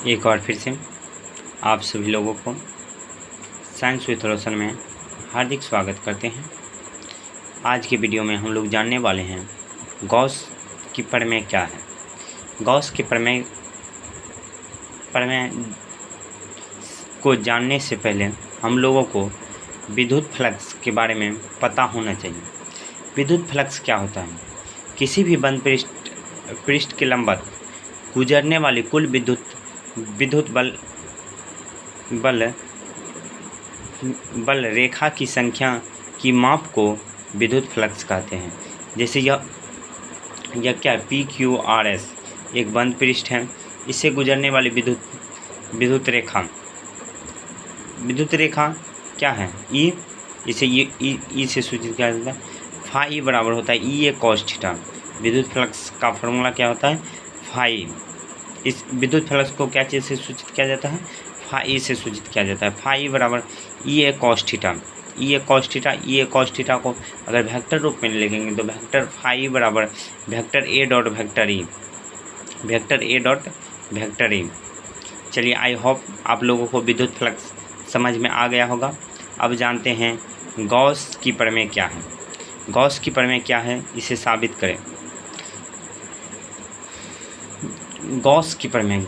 एक बार फिर से आप सभी लोगों को साइंस विद रोशन में हार्दिक स्वागत करते हैं। आज के वीडियो में हम लोग जानने वाले हैं गॉस की प्रमेय क्या है। गॉस की प्रमेय को जानने से पहले हम लोगों को विद्युत फ्लक्स के बारे में पता होना चाहिए। विद्युत फ्लक्स क्या होता है? किसी भी बंद पृष्ठ के लंबवत गुजरने वाली कुल विद्युत बल रेखा की संख्या की माप को विद्युत फ्लक्स कहते हैं। जैसे यह क्या PQRS एक बंद पृष्ठ है, इससे गुजरने वाली विद्युत रेखा क्या है? E। इसे E से सूचित किया जाता है। फाई बराबर होता है E cos थीटा। विद्युत फ्लक्स का फॉर्मूला क्या होता है? फाई। इस विद्युत फ्लक्स को क्या चीज़ से सूचित किया जाता है? फाई से सूचित किया जाता है। फाई बराबर E cos theta. E cos theta को अगर वेक्टर रूप में लिखेंगे तो वेक्टर फाई बराबर vector A dot vector E। चलिए, आई होप आप लोगों को विद्युत फ्लक्स समझ में आ गया होगा। अब जानते हैं गॉस की प्रमेय क्या है। गॉस की प्रमेय क्या है, इसे साबित करें। गॉस की प्रमेय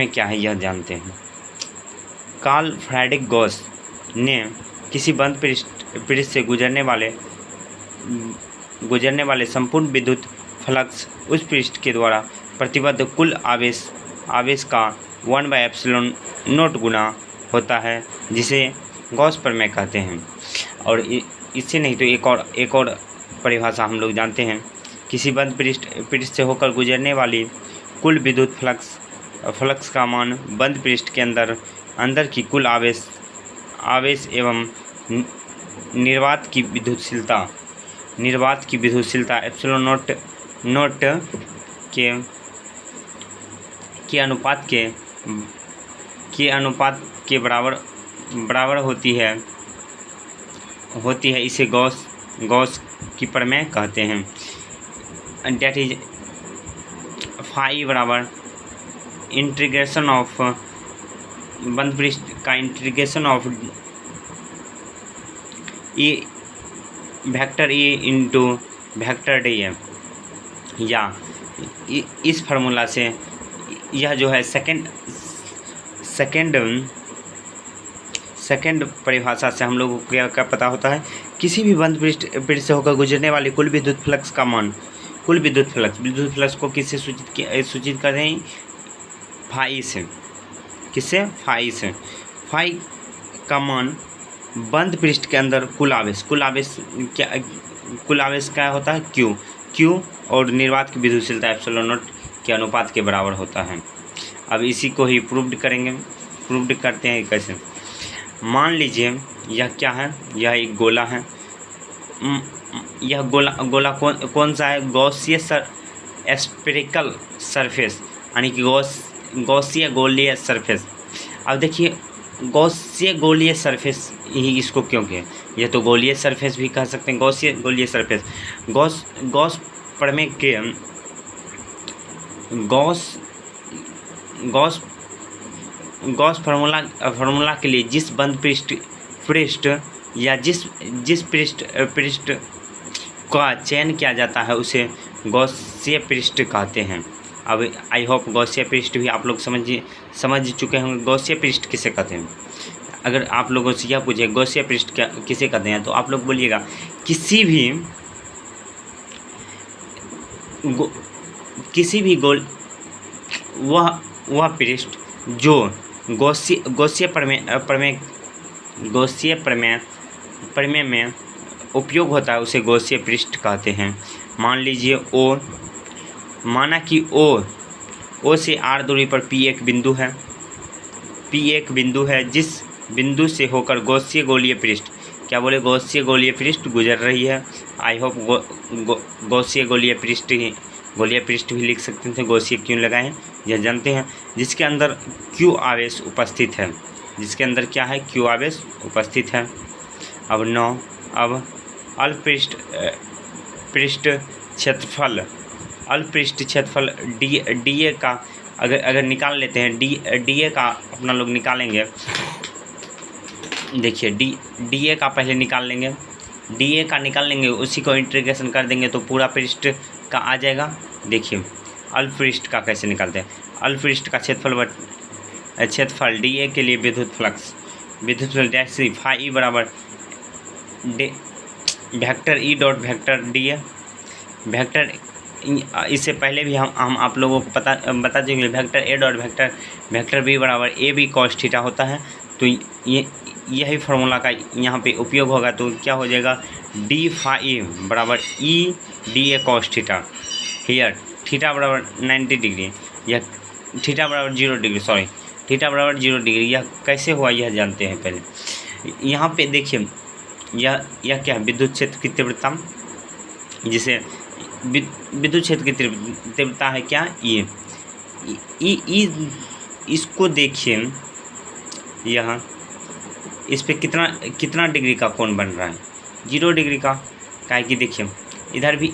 क्या है यह जानते हैं। कार्ल फ्रेडरिक गॉस ने किसी बंद पृष्ठ से गुजरने वाले संपूर्ण विद्युत फ्लक्स उस पृष्ठ के द्वारा प्रतिबद्ध कुल आवेश का 1/ε0 गुना होता है, जिसे गॉस प्रमेय कहते हैं। और इससे नहीं तो एक और परिभाषा हम लोग जानते हैं। किसी बंद पृष्ठ से होकर गुजरने वाली कुल विद्युत फ्लक्स का मान बंद पृष्ठ के अंदर की कुल आवेश एवं निर्वात की विद्युतशीलता ε0 के अनुपात के बराबर होती है। इसे गॉस की प्रमेय कहते हैं। डेट इज फाई बराबर इंटीग्रेशन ऑफ बंद पृष्ठ का integration of vector E into vector D है। या इस फार्मूला से यह जो है सेकंड परिभाषा से हम लोगों को क्या पता होता है? किसी भी बंद पृष्ठ से होकर गुजरने वाली कुल विद्युत फ्लक्स का मान, विद्युत फ्लक्स को किससे सूचित कर रहे हैं? फाई से। किससे? फाई से। फाई का मान बंद पृष्ठ के अंदर कुल आवेश क्या होता है? Q और निर्वात की विद्युतशीलता ε0 के अनुपात के बराबर होता है। अब इसी को ही प्रूव्ड करते हैं। कैसे? मान लीजिए यह क्या है? यह एक गोला है। यह गोला कौन सा है? गॉसिय स्फेरिकल सरफेस, यानी कि गॉसिय गोलीय सरफेस। अब देखिए, गॉसिय गोलीय सरफेस ही इसको क्यों कहें? यह तो गोलीय सरफेस भी कह सकते हैं, गॉसिय गोलीय सरफेस। गॉस प्रमेय के गॉस फार्मूला के लिए जिस बंद पृष्ठ या जिस पृष्ठ का चयन किया जाता है उसे गॉसिय पृष्ठ कहते हैं। अब आई होप गॉसिय पृष्ठ भी आप लोग समझ चुके होंगे। गॉसिय पृष्ठ किसे कहते हैं? अगर आप लोगों से यह पूछे गॉसिय पृष्ठ किसे कहते हैं, तो आप लोग बोलिएगा किसी भी वह पृष्ठ जो गॉसिय प्रमेय में उपयोग होता है उसे गॉसिय पृष्ठ कहते हैं। मान लीजिए माना कि O से R दूरी पर P एक बिंदु है जिस बिंदु से होकर गॉसिय गोलीय पृष्ठ गुजर रही है। आई होप गॉसिय गोलीय पृष्ठ भी लिख सकते थे। गॉसिय क्यों लगाएं यह जानते हैं। जिसके अंदर Q आवेश उपस्थित है। जिसके अंदर क्या है? Q आवेश उपस्थित है। अब अल्पपृष्ठ क्षेत्रफल DA का अगर निकाल लेते हैं डी ए का अपना लोग निकालेंगे। देखिए डी ए का पहले निकाल लेंगे, डी ए का निकाल लेंगे, उसी को इंटीग्रेशन कर देंगे तो पूरा पृष्ठ का आ जाएगा। देखिए अल्प पृष्ठ का कैसे निकालते हैं। अल्प पृष्ठ का क्षेत्रफल डी ए के लिए विद्युत फ्लक्स डैश फाई बराबर vector E dot vector D A vector. इससे पहले भी हम आप लोगों को बता देंगे vector A dot vector B बराबर ए बी कॉस थीटा होता है। तो यही फार्मूला का यहाँ पे उपयोग होगा। तो क्या हो जाएगा डी फाई बराबर E D A cos theta. Here theta बराबर 90 डिग्री या थीटा बराबर 0 डिग्री, सॉरी थीटा बराबर 0 डिग्री। यह कैसे हुआ यह जानते हैं पहले। यहाँ पे देखिए यह क्या है, विद्युत क्षेत्र की तीव्रता, जिसे विद्युत क्षेत्र की तीव्रता है क्या ये इसको देखिए यहाँ इस पे कितना डिग्री का कोण बन रहा है, 0 डिग्री का। काहे कि देखिए इधर भी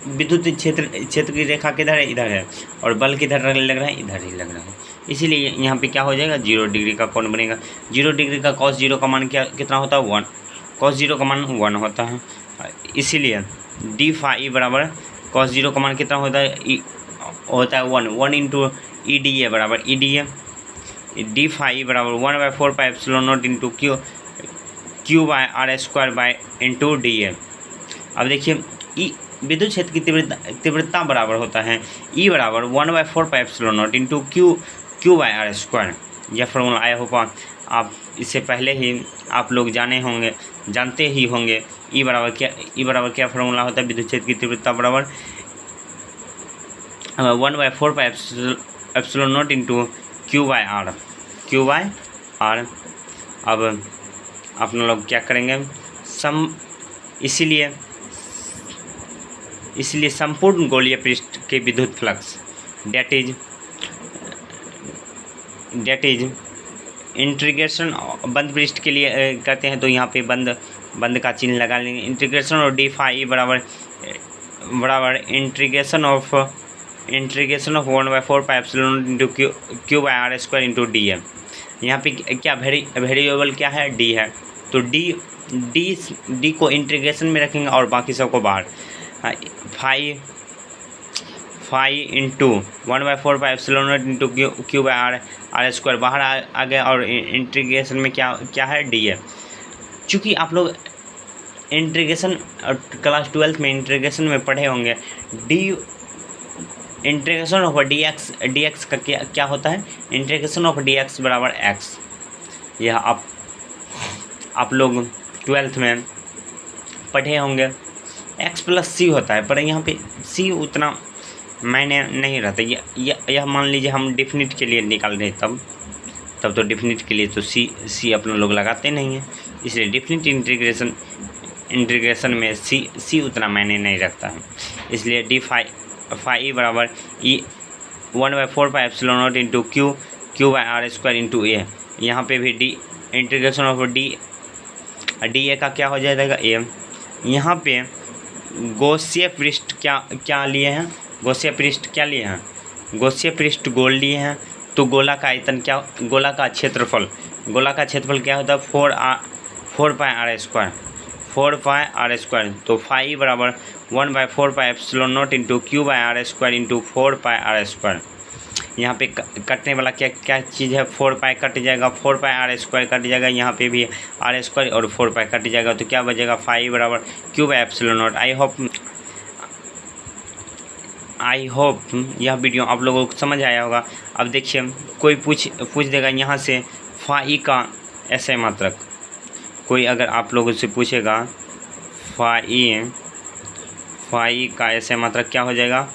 विद्युत क्षेत्र की रेखा किधर है, इधर है, और बल किधर लग रहा है, इधर ही लग रहा है। इसीलिए यहाँ पे क्या हो जाएगा 0 डिग्री का कोण बनेगा। 0 डिग्री का cos 0 का मान कितना होता है 1, cos 0 का मान 1 होता है। इसीलिए डी फाई बराबर cos 0 का मान कितना होता है 1 इंटू ई डी ए बराबर E D A. D phi बराबर 1/4 pi epsilon not into Q by are square by into D A. अब देखिए विद्युत क्षेत्र की तीव्रता बराबर होता है ई बराबर 1/4 pi epsilon not into Q by are square. यह फॉर्मूला आया होगा, आप इससे पहले ही आप लोग जानते ही होंगे। ई बराबर क्या फॉर्मूला होता है, विद्युत क्षेत्र की तीव्रता बराबर 1/4 pi epsilon not into Q by R. अब अपना लोग क्या करेंगे इसलिए संपूर्ण गोलीय पृष्ठ के विद्युत फ्लक्स डेट इज इंटीग्रेशन बंद पृष्ठ के लिए करते हैं तो यहाँ पे बंद का चिन्ह लगा लेंगे। इंटीग्रेशन और डी फाई बराबर integration of 1/4 pi epsilon into Q by are square into d है। यहाँ पे क्या वेरिएबल क्या है, डी है। तो डी को इंटीग्रेशन में रखेंगे और बाकी सबको बाहर। Phi into 1/4 pi epsilon not into Q by are square बाहर आ गया, और इंटीग्रेशन में क्या है डी है। चूँकि आप लोग इंटीग्रेशन क्लास 12 में इंटीग्रेशन में पढ़े होंगे, इंटीग्रेशन ऑफ डी एक्स का क्या होता है, इंटीग्रेशन ऑफ डी एक्स बराबर एक्स। यह आप लोग 12th में पढ़े होंगे। एक्स प्लस सी होता है, पर यहाँ पे सी उतना मायने नहीं रहता। यह मान लीजिए हम डेफिनिट के लिए निकाल रहे तब तो डेफिनिट के लिए तो सी अपना लोग लगाते नहीं हैं, इसलिए डेफिनिट इंटीग्रेशन में सी उतना मायने नहीं रखता है। इसलिए डी फाई बराबर E 1/4 pi epsilon not into Q by are square into A. यहाँ पे भी D integration of D A का क्या हो जाएगा ए। यहाँ पे गौसीय पृष्ठ क्या लिए हैं, गौसीय पृष्ठ क्या लिए हैं, गौसीय पृष्ठ गोल लिए हैं। तो गोला का आयतन क्या, गोला का क्षेत्रफल क्या होता है 4 पाई आर स्क्वायर। तो फाई बराबर 1/4 pi epsilon not into Q by are square into 4 pi r square. यहाँ पे कटने वाला क्या चीज़ है, 4 पाई कट जाएगा, 4 पाई आर स्क्वायर कट जाएगा, यहाँ पे भी आर स्क्वायर और 4 पाई कट जाएगा। तो क्या बचेगा फाई बराबर Q by epsilon not. I hope यह वीडियो आप लोगों को समझ आया होगा। अब देखिए कोई पूछ देगा यहाँ से फाई का ऐसे मात्रक, कोई अगर आप लोगों से पूछेगा फाई का ऐसे मात्रक क्या हो जाएगा,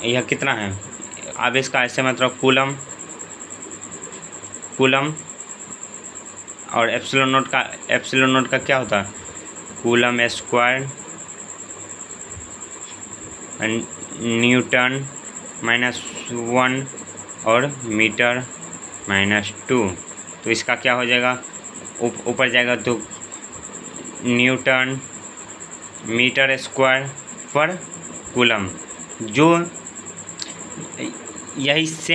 यह कितना है, आवेश का ऐसे मात्रक कूलम और एप्सिलॉन नोट का क्या होता है कूलम स्क्वायर न्यूटन -1 और मीटर -2। तो इसका क्या हो जाएगा, ऊपर जाएगा तो न्यूटन मीटर स्क्वायर पर कूलम। जो यही से